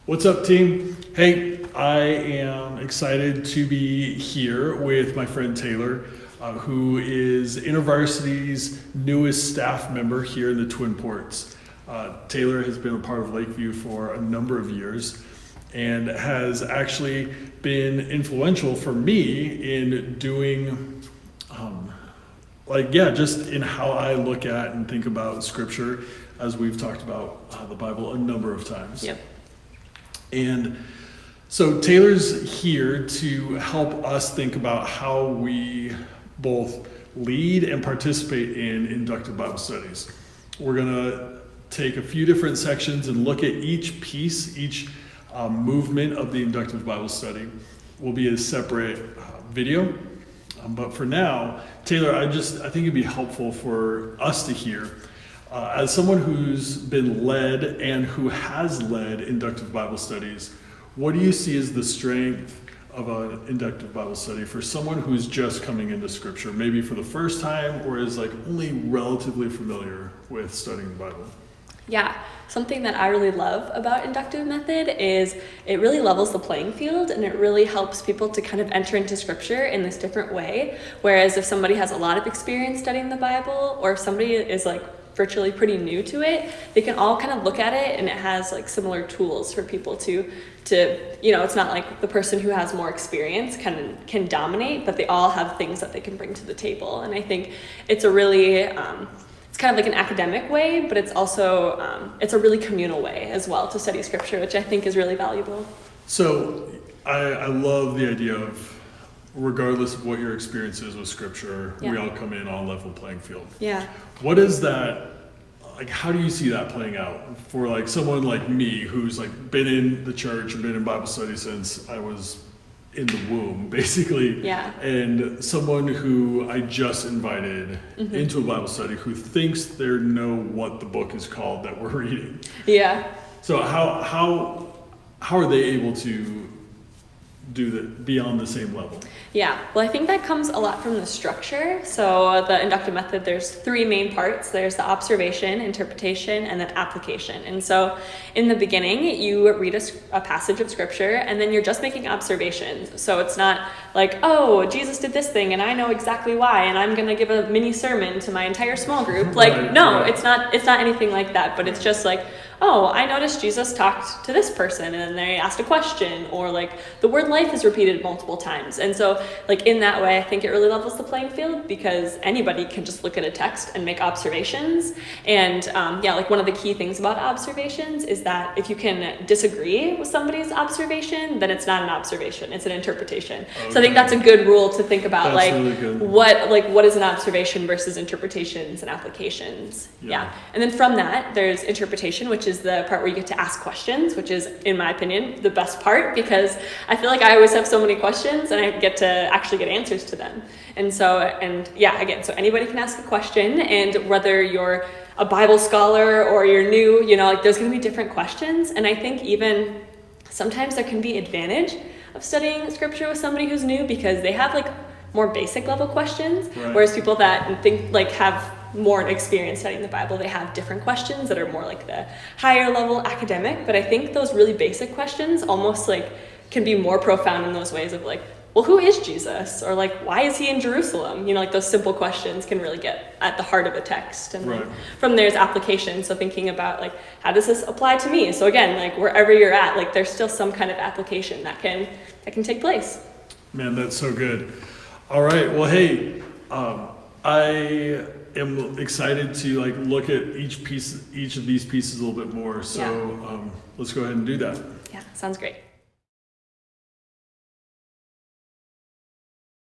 What's up, team? Hey, I am excited to be here with my friend Taylor, who is InterVarsity's newest staff member here in the Twin Ports. Taylor has been a part of Lakeview for a number of years and has actually been influential for me in doing, just in how I look at and think about Scripture, as we've talked about the Bible a number of times. Yep. And so Taylor's here to help us think about how we both lead and participate in inductive Bible studies. We're going to take a few different sections and look at each piece, each movement of the inductive Bible study. Will be a separate video. But for now, Taylor, I think it'd be helpful for us to hear, as someone who's been led and who has led inductive Bible studies, what do you see as the strength of an inductive Bible study for someone who's just coming into Scripture, maybe for the first time, or is only relatively familiar with studying the Bible? Yeah, something that I really love about inductive method is it really levels the playing field, and it really helps people to kind of enter into Scripture in this different way. Whereas if somebody has a lot of experience studying the Bible, or if somebody is virtually pretty new to it, they can all kind of look at it, and it has similar tools for people to it's not like the person who has more experience can dominate, but they all have things that they can bring to the table. And I think it's a really it's kind of like an academic way, but it's also it's a really communal way as well to study Scripture, which I think is really valuable. So I love the idea of, regardless of what your experience is with Scripture, we all come in on a level playing field. Yeah. What is that, how do you see that playing out for someone like me who's been in the church and been in Bible study since I was in the womb, basically. Yeah. And someone who I just invited into a Bible study who thinks they know what the book is called that we're reading. Yeah. So how are they able to do that, be on the same level? Yeah, well, I think that comes a lot from the structure. So the inductive method, there's three main parts. There's the observation, interpretation, and then application. And so in the beginning, you read a passage of Scripture, and then you're just making observations. So it's not oh, Jesus did this thing, and I know exactly why, and I'm going to give a mini sermon to my entire small group. It's not anything like that, but it's just oh, I noticed Jesus talked to this person, and then they asked a question, or the word life is repeated multiple times. And so in that way, I think it really levels the playing field, because anybody can just look at a text and make observations. And one of the key things about observations is that if you can disagree with somebody's observation, then it's not an observation, it's an interpretation. Okay. So I think that's a good rule to think about, really good. what is an observation versus interpretations and applications. Yeah. And then from that, there's interpretation, which is the part where you get to ask questions, which is, in my opinion, the best part, because I feel I always have so many questions and I get to actually get answers to them. And so anybody can ask a question, and whether you're a Bible scholar or you're new, there's going to be different questions. And I think even sometimes there can be advantage of studying Scripture with somebody who's new, because they have more basic level questions, right. Whereas people that think have more experience studying the Bible, they have different questions that are more the higher level academic. But I think those really basic questions almost can be more profound in those ways of well, who is Jesus? Or why is he in Jerusalem? Those simple questions can really get at the heart of a text. And right. From there's application. So thinking about how does this apply to me? So again, wherever you're at, there's still some kind of application that can take place. Man, that's so good. All right. Well, hey, I am excited to look at each of these pieces a little bit more. So let's go ahead and do that. Yeah, sounds great.